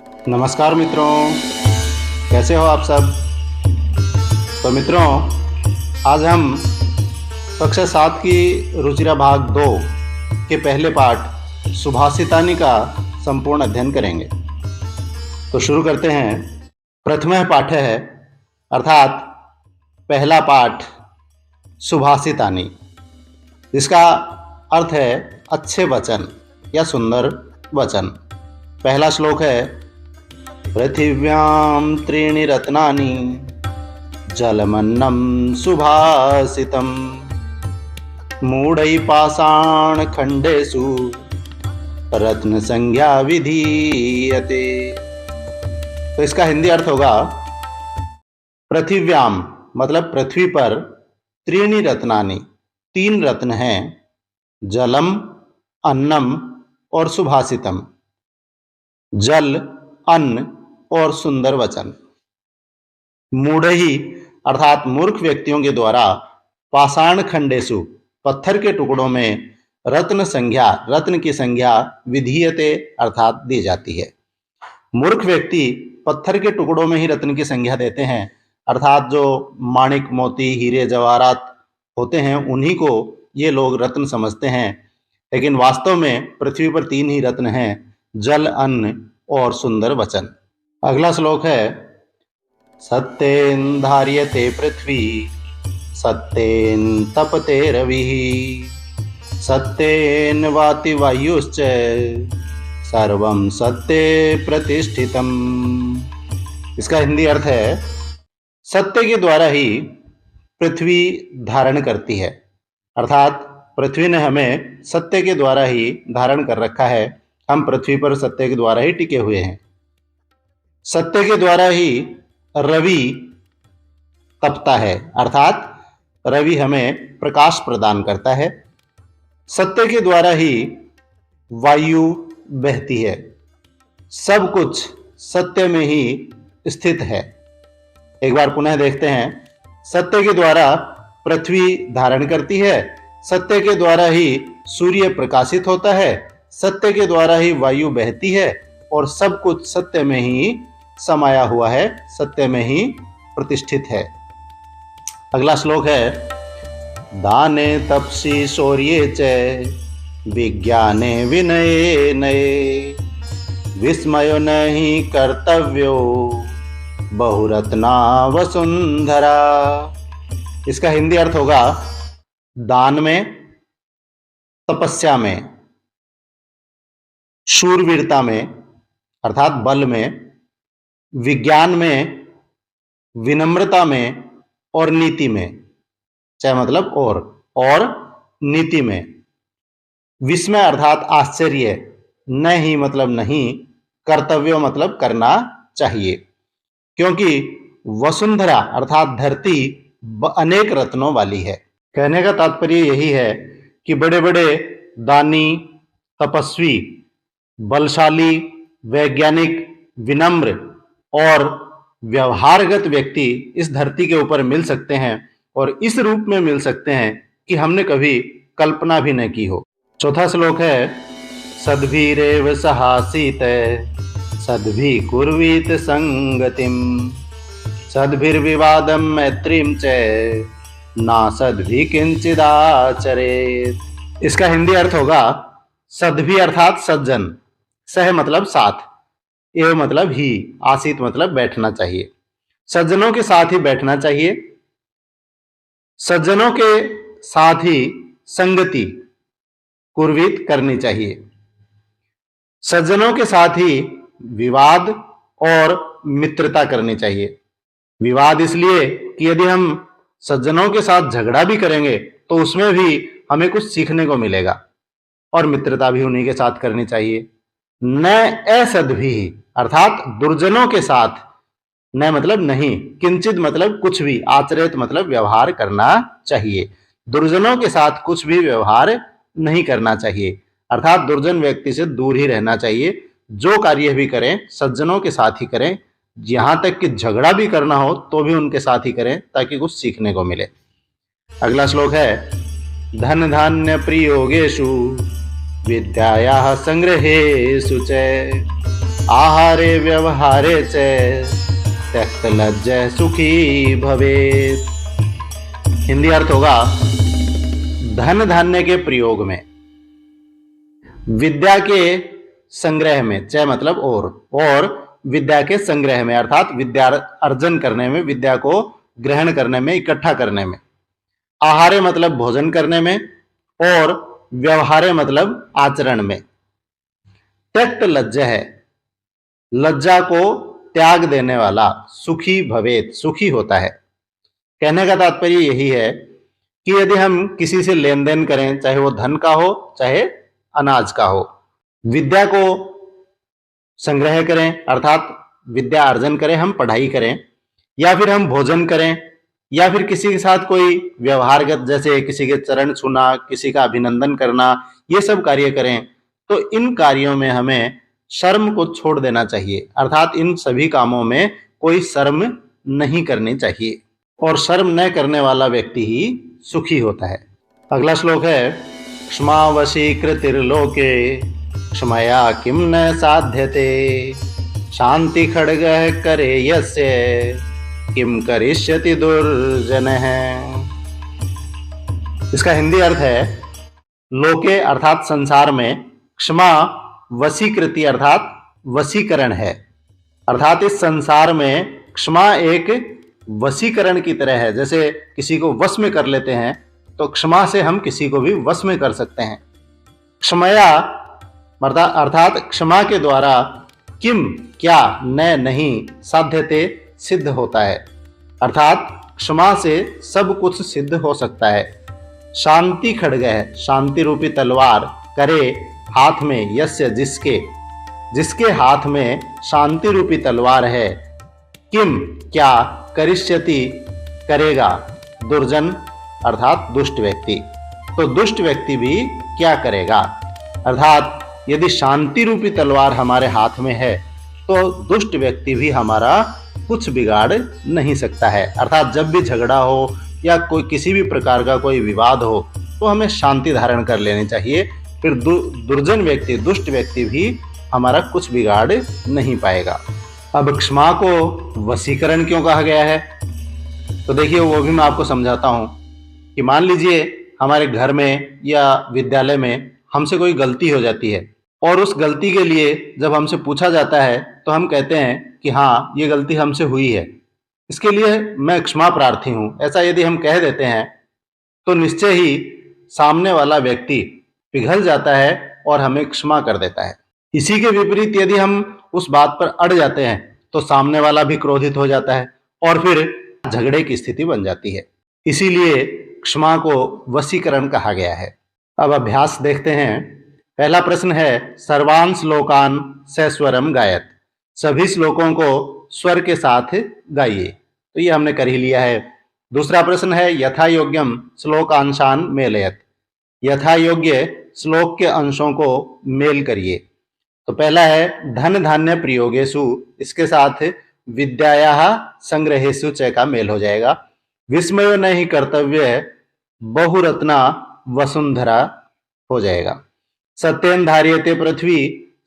नमस्कार मित्रों, कैसे हो आप सब। तो मित्रों, आज हम कक्षा 7 की रुचिरा भाग 2 के पहले पाठ सुभाषितानि का संपूर्ण अध्ययन करेंगे। तो शुरू करते हैं। प्रथमः पाठः है अर्थात पहला पाठ सुभाषितानि, जिसका अर्थ है अच्छे वचन या सुंदर वचन। पहला श्लोक है, पृथिव्यां त्रीणि रत्नानि जलमन्नं सुभाषितं मूढैः पाषाणखण्डेषु रत्नसंज्ञा विधीयते। तो इसका हिंदी अर्थ होगा, पृथिव्याम मतलब पृथ्वी पर, त्रीणि रत्नानि 3 रत्न हैं, जलम, अन्नम और सुभाषितम, जल, अन्न और सुंदर वचन। मूढ़हि अर्थात मूर्ख व्यक्तियों के द्वारा, पाषाण खंडेषु पत्थर के टुकड़ों में, रत्न संज्ञा रत्न की संज्ञा, विधीयते अर्थात दी जाती है। मूर्ख व्यक्ति पत्थर के टुकड़ों में ही रत्न की संज्ञा देते हैं, अर्थात जो माणिक मोती हीरे जवाहरात होते हैं उन्हीं को ये लोग रत्न समझते हैं। लेकिन वास्तव में पृथ्वी पर 3 ही रत्न हैं, जल, अन्न और सुंदर वचन। अगला श्लोक है, सत्येन धार्यते पृथ्वी सत्येन तपते रविः सत्येन वाति वायुश्च सर्वं सत्ये प्रतिष्ठितम्। इसका हिंदी अर्थ है, सत्य के द्वारा ही पृथ्वी धारण करती है, अर्थात पृथ्वी ने हमें सत्य के द्वारा ही धारण कर रखा है। हम पृथ्वी पर सत्य के द्वारा ही टिके हुए हैं। सत्य के द्वारा ही रवि तपता है, अर्थात रवि हमें प्रकाश प्रदान करता है। सत्य के द्वारा ही वायु बहती है। सब कुछ सत्य में ही स्थित है। एक बार पुनः देखते हैं। सत्य के द्वारा पृथ्वी धारण करती है, सत्य के द्वारा ही सूर्य प्रकाशित होता है, सत्य के द्वारा ही वायु बहती है और सब कुछ सत्य में ही समाया हुआ है, सत्य में ही प्रतिष्ठित है। अगला श्लोक है, दाने तपसि शौर्ये च विज्ञाने विनये नये विस्मयो नहीं कर्तव्यो बहुरत्ना वसुंधरा। इसका हिंदी अर्थ होगा, दान में, तपस्या में, शूरवीरता में अर्थात बल में, विज्ञान में, विनम्रता में और नीति में, चाहे मतलब और नीति में। विस्मय अर्थात आश्चर्य, नहीं मतलब नहीं, कर्तव्य मतलब करना चाहिए। क्योंकि वसुंधरा अर्थात धरती अनेक रत्नों वाली है। कहने का तात्पर्य यही है कि बड़े बड़े दानी, तपस्वी, बलशाली, वैज्ञानिक, विनम्र और व्यवहारगत व्यक्ति इस धरती के ऊपर मिल सकते हैं, और इस रूप में मिल सकते हैं कि हमने कभी कल्पना भी न की हो। चौथा श्लोक है, सद्भिरेव सहासीत सद्भि कुर्वीत संगतिम सद्भिर्विवादम मैत्रीम च ना सद्भि किंचिदाचरेत्। इसका हिंदी अर्थ होगा, सद्भि अर्थात सज्जन, सह मतलब साथ, एव मतलब ही, आसीत मतलब बैठना चाहिए। सज्जनों के साथ ही बैठना चाहिए, सज्जनों के साथ ही संगति कुर्वीत करनी चाहिए, सज्जनों के साथ ही विवाद और मित्रता करनी चाहिए। विवाद इसलिए कि यदि हम सज्जनों के साथ झगड़ा भी करेंगे तो उसमें भी हमें कुछ सीखने को मिलेगा, और मित्रता भी उन्हीं के साथ करनी चाहिए। न असद्भि अर्थात दुर्जनों के साथ, न मतलब नहीं, किंचित मतलब कुछ भी, आचरित मतलब व्यवहार करना चाहिए। दुर्जनों के साथ कुछ भी व्यवहार नहीं करना चाहिए, अर्थात दुर्जन व्यक्ति से दूर ही रहना चाहिए। जो कार्य भी करें सज्जनों के साथ ही करें, यहां तक कि झगड़ा भी करना हो तो भी उनके साथ ही करें, ताकि कुछ सीखने को मिले। अगला श्लोक है, धन धान्य प्रियोगेषु विद्यायाः संग्रहेषु च आहारे व्यवहारे च त्यक्त लज्जः सुखी भवेत्। हिंदी अर्थ होगा, धन धान्य के प्रयोग में, विद्या के संग्रह में, च मतलब और विद्या के संग्रह में अर्थात विद्या अर्जन करने में, विद्या को ग्रहण करने में, इकट्ठा करने में, आहारे मतलब भोजन करने में, और व्यवहारे मतलब आचरण में। त्यक्त लज्जा है, लज्जा को त्याग देने वाला, सुखी भवेत, सुखी होता है। कहने का तात्पर्य यही है कि यदि हम किसी से लेन देन करें, चाहे वो धन का हो चाहे अनाज का हो, विद्या को संग्रह करें अर्थात विद्या अर्जन करें, हम पढ़ाई करें, या फिर हम भोजन करें, या फिर किसी के साथ कोई व्यवहारगत, जैसे किसी के चरण छूना, किसी का अभिनंदन करना, ये सब कार्य करें, तो इन कार्यों में हमें शर्म को छोड़ देना चाहिए अर्थात इन सभी कामों में कोई शर्म नहीं करनी चाहिए, और शर्म न करने वाला व्यक्ति ही सुखी होता है। अगला श्लोक है, क्षमा वशीकृतिर्लोके क्षमया किम न साध्यते शांति खड्गः करे यस्य किम करिष्यति दुर्जनः। इसका हिंदी अर्थ है, लोके अर्थात संसार में, क्षमा वशीकृति अर्थात वशीकरण है, अर्थात इस संसार में क्षमा एक वशीकरण की तरह है। जैसे किसी को वश में कर लेते हैं, तो क्षमा से हम किसी को भी वश में कर सकते हैं। क्षमया अर्थात क्षमा के द्वारा किम क्या, न नहीं, साध्यते सिद्ध होता है, अर्थात क्षमा से सब कुछ सिद्ध हो सकता है। शांति खड्ग है, शांति रूपी तलवार, करे हाथ में, यस्य जिसके हाथ में शांति रूपी तलवार है, किम क्या, करिष्यति करेगा, दुर्जन अर्थात दुष्ट व्यक्ति, तो दुष्ट व्यक्ति भी क्या करेगा, अर्थात यदि शांति रूपी तलवार हमारे हाथ में है तो दुष्ट व्यक्ति भी हमारा कुछ बिगाड़ नहीं सकता है। अर्थात जब भी झगड़ा हो या कोई किसी भी प्रकार का कोई विवाद हो तो हमें शांति धारण कर लेनी चाहिए, फिर दुर्जन व्यक्ति, दुष्ट व्यक्ति भी हमारा कुछ बिगाड़ नहीं पाएगा। अब क्षमा को वशीकरण क्यों कहा गया है, तो देखिए वो भी मैं आपको समझाता हूँ कि मान लीजिए हमारे घर में या विद्यालय में हमसे कोई गलती हो जाती है, और उस गलती के लिए जब हमसे पूछा जाता है तो हम कहते हैं कि हाँ ये गलती हमसे हुई है, इसके लिए मैं क्षमा प्रार्थी हूँ, ऐसा यदि हम कह देते हैं तो निश्चय ही सामने वाला व्यक्ति पिघल जाता है और हमें क्षमा कर देता है। इसी के विपरीत यदि हम उस बात पर अड़ जाते हैं तो सामने वाला भी क्रोधित हो जाता है और फिर झगड़े की स्थिति बन जाती है। इसीलिए क्षमा को वशीकरण कहा गया है। अब अभ्यास देखते हैं। पहला प्रश्न है, सर्वान् श्लोकान् सस्वरम गायत, सभी श्लोकों को स्वर के साथ गाइए, तो ये हमने कर ही लिया है। दूसरा प्रश्न है, यथा योग्यम श्लोकांशान मेलयत, यथा योग्य श्लोक के अंशों को मेल करिए। तो पहला है, धन धान्य प्रयोगेषु, इसके साथ विद्यायाः संग्रहेषु च का मेल हो जाएगा। विस्मयो न हि कर्तव्य बहुरत्ना वसुंधरा हो जाएगा। सत्येन धार्यते पृथ्वी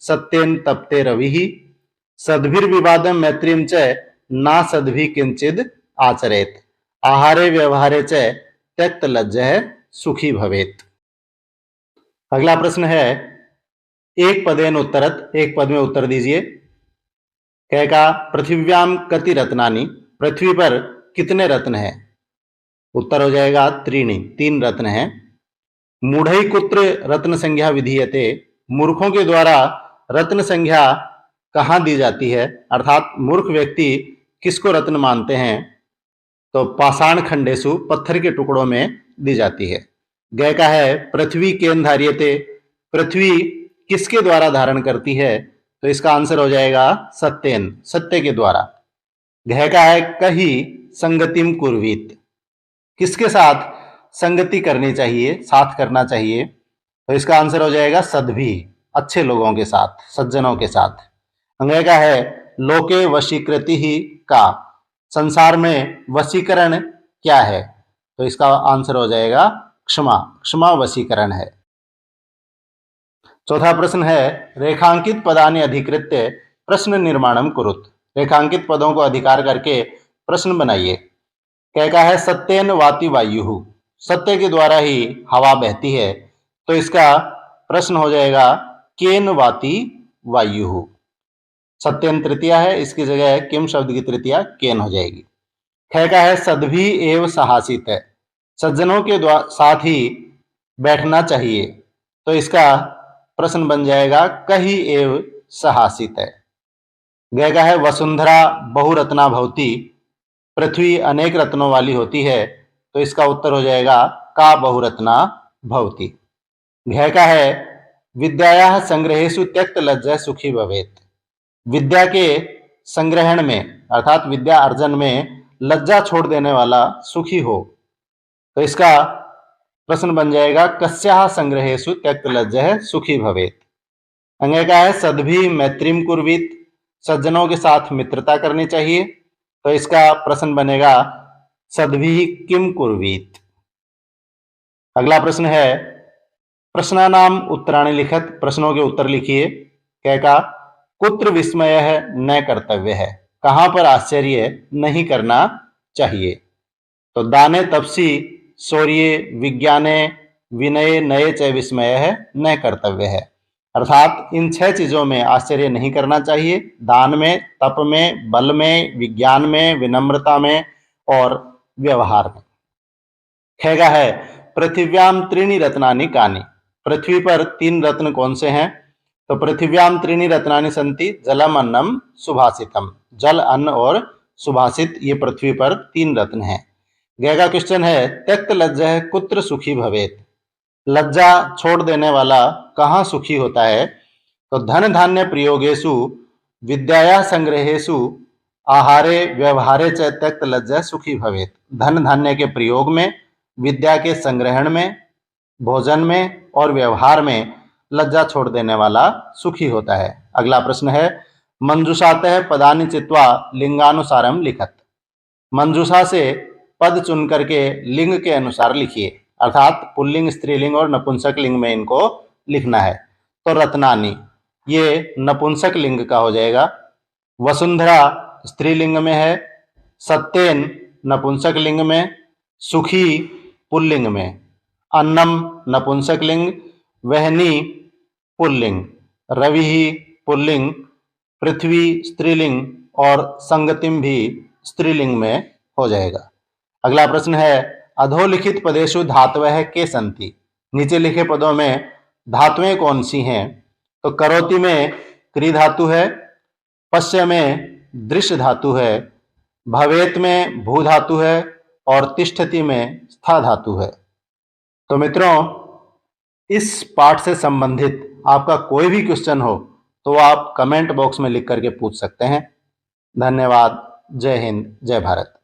सत्येन तपते रविः, सद्भिर्विवादं मैत्रीं च ना सद्भि किंचिद आचरेत, आहारे व्यवहारे च त्यक्त लज्जः सुखी भवेत। अगला प्रश्न है, एक पदेन उत्तरत, एक पद में उत्तर दीजिए। कहेगा, पृथिव्याम कति रत्नानि, पृथ्वी पर कितने रत्न हैं? उत्तर हो जाएगा त्रीणि, 3 रत्न हैं। मूढ़ई कुत्र रत्न संज्ञा विधीयते, मूर्खों के द्वारा रत्न संज्ञा कहाँ दी जाती है, अर्थात मूर्ख व्यक्ति किसको रत्न मानते हैं? तो पाषाण खंडेषु, पत्थर के टुकड़ों में दी जाती है। गय का है, पृथ्वी केन धार्यते, पृथ्वी किसके द्वारा धारण करती है? तो इसका आंसर हो जाएगा सत्येन, सत्य के द्वारा। घय का है, कही संगतिम कुर्वीत, किसके साथ संगति करनी चाहिए, साथ करना चाहिए? तो इसका आंसर हो जाएगा सद्भि, अच्छे लोगों के साथ, सज्जनों के साथ। अंग्रेज का है, लोके वशीकृति ही का, संसार में वशीकरण क्या है? तो इसका आंसर हो जाएगा क्षमा, क्षमा वशीकरण है। चौथा प्रश्न है, रेखांकित पदानि अधिकृत्य प्रश्न निर्माणम कुरुत। रेखांकित पदों को अधिकार करके प्रश्न बनाइए। क्या है सत्येन वाति वायु, सत्य के द्वारा ही हवा बहती है, तो इसका प्रश्न हो जाएगा केन वाति वायु। सत्येन तृतीया है, इसकी जगह किम शब्द की तृतीया केन हो जाएगी। का है सद्भि एव सहासित है, सज्जनों के साथ ही बैठना चाहिए, तो इसका प्रश्न बन जाएगा कही एव सहासित है। का है वसुंधरा बहुरत्ना भवती, पृथ्वी अनेक रत्नों वाली होती है, तो इसका उत्तर हो जाएगा का बहुरत्ना भवती। का है विद्यायाः संग्रहेषु त्यक्त लज्जा सुखी भवेत्, विद्या के संग्रहण में अर्थात विद्या अर्जन में लज्जा छोड़ देने वाला सुखी हो, तो इसका प्रश्न बन जाएगा कस्याः संग्रहेषु त्यक्त लज्जा सुखी भवेत्। का है सद्भि मैत्रीम कुर्वीत, सज्जनों के साथ मित्रता करनी चाहिए, तो इसका प्रश्न बनेगा सद्भि किम कुर्वीत। अगला प्रश्न है प्रश्नानाम उत्तराणि लिखत, प्रश्नों के उत्तर लिखिए। क्या कुत्र विस्मय न कर्तव्य है, कहां पर आश्चर्य नहीं करना चाहिए, तो दाने तपसी शौर्ये विज्ञाने विनये नये च विस्मय न कर्तव्य है, अर्थात इन 6 चीजों में आश्चर्य नहीं करना चाहिए, दान में, तप में, बल में, विज्ञान में, विनम्रता में और व्यवहार में। खेगा है पृथिव्याम त्रीणि रत्नानि कानि, पृथ्वी पर 3 रत्न कौन से हैं, तो पृथिव्याम त्रीणि रत्नानि सन्ति जलम अन्नम सुभाषितम, जल अन्न और सुभाषित, ये पृथ्वी पर 3 रत्न हैं। का क्वेश्चन है त्यक्त लज्जा कुत्र सुखी भवेत, लज्जा छोड़ देने वाला कहाँ सुखी होता है, तो धन धान्य प्रयोगेषु विद्याया संग्रहेषु आहारे व्यवहारे च त्यक्त लज्जा सुखी भवेत, धन धान्य के प्रयोग में, विद्या के संग्रहण में, भोजन में और व्यवहार में लज्जा छोड़ देने वाला सुखी होता है। अगला प्रश्न है मंजूषातः पदानि चित्वा लिंगानुसारम लिखत, मंजूषा से पद चुन करके लिंग के अनुसार लिखिए, अर्थात पुल्लिंग, स्त्रीलिंग और नपुंसक लिंग में इनको लिखना है। तो रत्नानी ये नपुंसक लिंग का हो जाएगा, वसुंधरा स्त्रीलिंग में है, सत्येन नपुंसक लिंग में, सुखी पुल्लिंग में, अन्नम नपुंसक लिंग, वहनी पुल्लिंग, रवि पुल्लिंग, पृथ्वी स्त्रीलिंग और संगतिम भी स्त्रीलिंग में हो जाएगा। अगला प्रश्न है अधोलिखित पदेषु धातवः के सन्ति, नीचे लिखे पदों में धातुएं कौन सी हैं, तो करोति में क्री धातु है, पश्य में दृश्य धातु है, भवेत में भू धातु है और तिष्ठति में स्था धातु है। तो मित्रों इस पाठ से संबंधित आपका कोई भी क्वेश्चन हो तो आप कमेंट बॉक्स में लिख करके पूछ सकते हैं। धन्यवाद। जय हिंद, जय भारत।